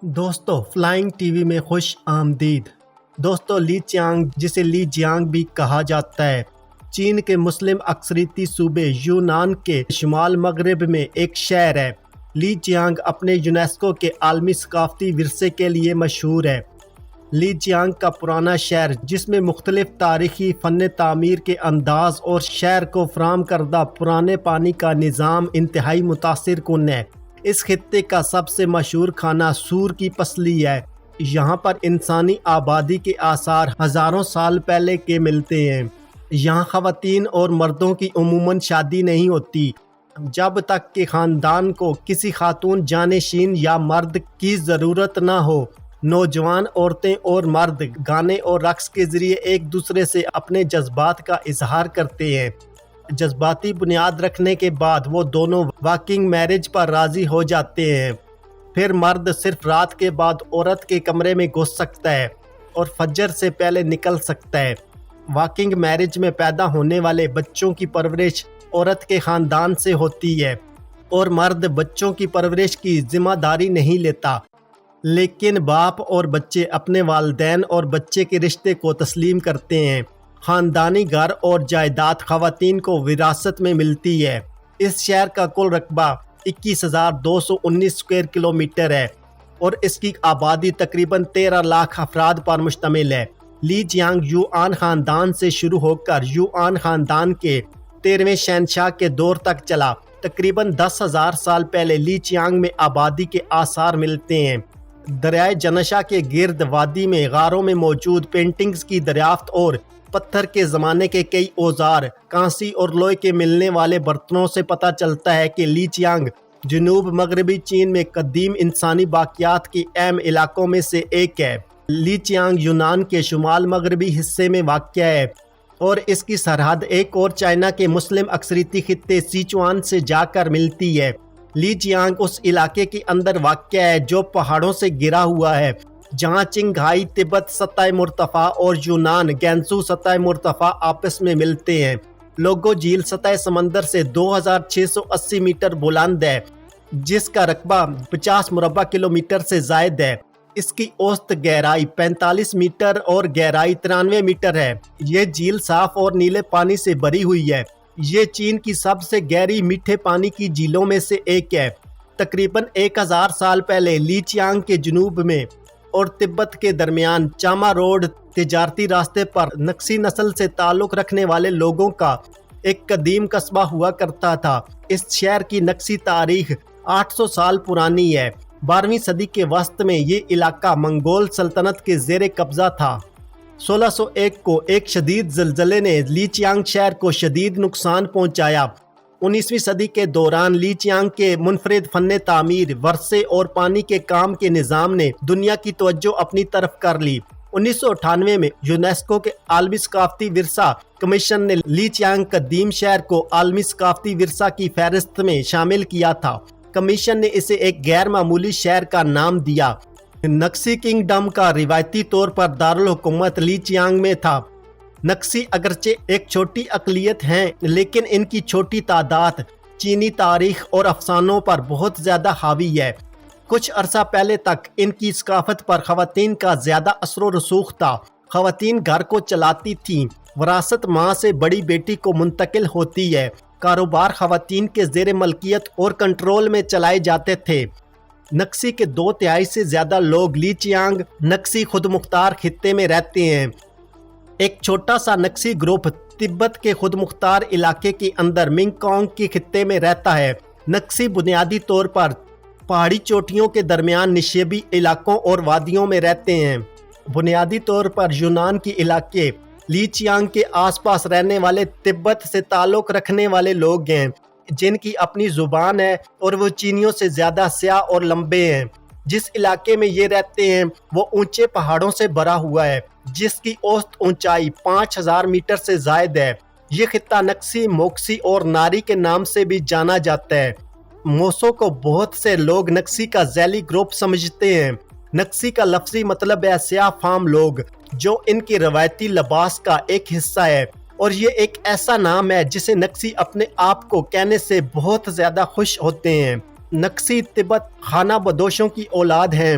دوستو flying T V میں خوش آمدید۔ دوستو لی چیانگ، جسے لی جیانگ بھی کہا جاتا ہے، چین کے مسلم اکثریتی صوبے یونان کے شمال مغرب میں ایک شہر ہے۔ لی جیانگ اپنے یونیسکو کے عالمی ثقافتی ورثے کے لیے مشہور ہے۔ لی جیانگ کا پرانا شہر، جس میں مختلف تاریخی فن تعمیر کے انداز اور شہر کو فراہم کردہ پرانے پانی کا نظام انتہائی متاثر کن ہے۔ اس خطے کا سب سے مشہور کھانا سور کی پسلی ہے۔ یہاں پر انسانی آبادی کے آثار ہزاروں سال پہلے کے ملتے ہیں۔ یہاں خواتین اور مردوں کی عموماً شادی نہیں ہوتی جب تک کہ خاندان کو کسی خاتون جانشین یا مرد کی ضرورت نہ ہو۔ نوجوان عورتیں اور مرد گانے اور رقص کے ذریعے ایک دوسرے سے اپنے جذبات کا اظہار کرتے ہیں۔ جذباتی بنیاد رکھنے کے بعد وہ دونوں واکنگ میرج پر راضی ہو جاتے ہیں۔ پھر مرد صرف رات کے بعد عورت کے کمرے میں گھس سکتا ہے اور فجر سے پہلے نکل سکتا ہے۔ واکنگ میرج میں پیدا ہونے والے بچوں کی پرورش عورت کے خاندان سے ہوتی ہے اور مرد بچوں کی پرورش کی ذمہ داری نہیں لیتا، لیکن باپ اور بچے اپنے والدین اور بچے کے رشتے کو تسلیم کرتے ہیں۔ خاندانی گھر اور جائیداد خواتین کو وراثت میں ملتی ہے۔ اس شہر کا کل رقبہ 21,219 اسکوائر کلومیٹر ہے اور اس کی آبادی تقریباً 13 لاکھ افراد پر مشتمل ہے۔ لی جیانگ یوآن خاندان سے شروع ہو کر یوآن خاندان کے 13ویں شہنشاہ کے دور تک چلا۔ تقریباً 10,000 سال پہلے لی جیانگ میں آبادی کے آثار ملتے ہیں۔ دریائے جنشا کے گرد وادی میں غاروں میں موجود پینٹنگز کی دریافت اور پتھر کے زمانے کے کئی اوزار، کانسی اور لوہے کے ملنے والے برتنوں سے پتہ چلتا ہے کہ لی جیانگ جنوب مغربی چین میں قدیم انسانی باقیات کے اہم علاقوں میں سے ایک ہے۔ لی جیانگ یونان کے شمال مغربی حصے میں واقع ہے اور اس کی سرحد ایک اور چائنا کے مسلم اکثریتی خطے سیچوان سے جا کر ملتی ہے۔ لی جیانگ اس علاقے کے اندر واقع ہے جو پہاڑوں سے گھرا ہوا ہے، جہاں چنگھائی تبت سطح مرتفع اور یونان گینسو سطح مرتفع آپس میں ملتے ہیں۔ لوگو جھیل سطح سمندر سے 2,680 میٹر بلند ہے، جس کا رقبہ 50 مربع کلومیٹر سے زائد ہے۔ اس کی اوسط گہرائی 45 میٹر اور گہرائی 93 میٹر ہے۔ یہ جھیل صاف اور نیلے پانی سے بھری ہوئی ہے۔ یہ چین کی سب سے گہری میٹھے پانی کی جھیلوں میں سے ایک ہے۔ تقریباً 1,000 سال پہلے لی جیانگ کے جنوب میں اور تبت کے درمیان چاما روڈ تجارتی راستے پر نکسی نسل سے تعلق رکھنے والے لوگوں کا ایک قدیم قصبہ ہوا کرتا تھا۔ اس شہر کی نکسی تاریخ 800 سال پرانی ہے۔ 12ویں صدی کے وسط میں یہ علاقہ منگول سلطنت کے زیر قبضہ تھا۔ 1601 کو ایک شدید زلزلے نے لی جیانگ شہر کو شدید نقصان پہنچایا۔ 19ویں صدی کے دوران لی جیانگ کے منفرد فن تعمیر، ورثے اور پانی کے کام کے نظام نے دنیا کی توجہ اپنی طرف کر لی۔ 1998 میں یونیسکو کے عالمی ثقافتی ورثہ کمیشن نے لی جیانگ قدیم شہر کو عالمی ثقافتی ورثہ کی فہرست میں شامل کیا تھا۔ کمیشن نے اسے ایک غیر معمولی شہر کا نام دیا۔ نکسی کنگڈم کا روایتی طور پر دارالحکومت لی جیانگ میں تھا۔ نکسی اگرچہ ایک چھوٹی اقلیت ہیں، لیکن ان کی چھوٹی تعداد چینی تاریخ اور افسانوں پر بہت زیادہ حاوی ہے۔ کچھ عرصہ پہلے تک ان کی ثقافت پر خواتین کا زیادہ اثر و رسوخ تھا۔ خواتین گھر کو چلاتی تھیں، وراثت ماں سے بڑی بیٹی کو منتقل ہوتی ہے۔ کاروبار خواتین کے زیر ملکیت اور کنٹرول میں چلائے جاتے تھے۔ نکسی کے 2/3 سے زیادہ لوگ لی جیانگ نکسی خود مختار خطے میں رہتے ہیں۔ ایک چھوٹا سا نکسی گروپ تبت کے خود مختار علاقے کے اندر منگکونگ کے خطے میں رہتا ہے۔ نکسی بنیادی طور پر پہاڑی چوٹیوں کے درمیان نشیبی علاقوں اور وادیوں میں رہتے ہیں۔ بنیادی طور پر یونان کے علاقے لی جیانگ کے آس پاس رہنے والے تبت سے تعلق رکھنے والے لوگ ہیں، جن کی اپنی زبان ہے اور وہ چینیوں سے زیادہ سیاہ اور لمبے ہیں۔ جس علاقے میں یہ رہتے ہیں وہ اونچے پہاڑوں سے بھرا ہوا ہے، جس کی اوسط اونچائی 5,000 میٹر سے زائد ہے۔ یہ خطہ نکسی، موکسی اور ناری کے نام سے بھی جانا جاتا ہے۔ موسو کو بہت سے لوگ نکسی کا ذیلی گروپ سمجھتے ہیں۔ نکسی کا لفظی مطلب ہے سیاہ فام لوگ، جو ان کے روایتی لباس کا ایک حصہ ہے، اور یہ ایک ایسا نام ہے جسے نکسی اپنے آپ کو کہنے سے بہت زیادہ خوش ہوتے ہیں۔ نکسی تبت خانہ بدوشوں کی اولاد ہیں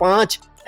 5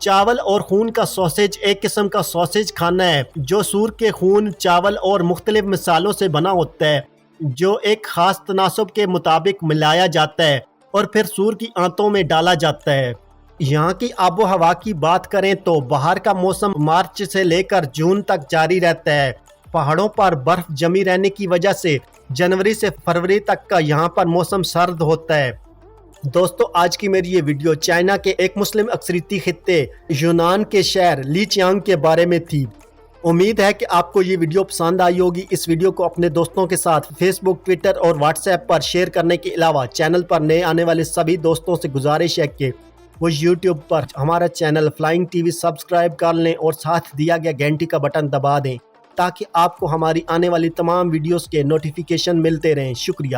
چاول اور خون کا سوسیج ایک قسم کا سوسیج کھانا ہے جو سور کے خون، چاول اور مختلف مصالحوں سے بنا ہوتا ہے، جو ایک خاص تناسب کے مطابق ملایا جاتا ہے اور پھر سور کی آنتوں میں ڈالا جاتا ہے۔ یہاں کی آب و ہوا کی بات کریں تو باہر کا موسم مارچ سے لے کر جون تک جاری رہتا ہے۔ پہاڑوں پر برف جمی رہنے کی وجہ سے جنوری سے فروری تک کا یہاں پر موسم سرد ہوتا ہے۔ دوستو، آج کی میری یہ ویڈیو چائنا کے ایک مسلم اکثریتی خطے یونان کے شہر لی چیانگ کے بارے میں تھی۔ امید ہے کہ آپ کو یہ ویڈیو پسند آئی ہوگی۔ اس ویڈیو کو اپنے دوستوں کے ساتھ فیس بک، ٹویٹر اور واٹس ایپ پر شیئر کرنے کے علاوہ چینل پر نئے آنے والے سبھی دوستوں سے گزارش ہے کہ وہ یوٹیوب پر ہمارا channel flying T V subscribe کر لیں اور ساتھ دیا گیا گھنٹی کا بٹن دبا دیں تاکہ آپ کو ہماری آنے والی تمام ویڈیوز کے نوٹیفیکیشن ملتے رہیں۔ شکریہ۔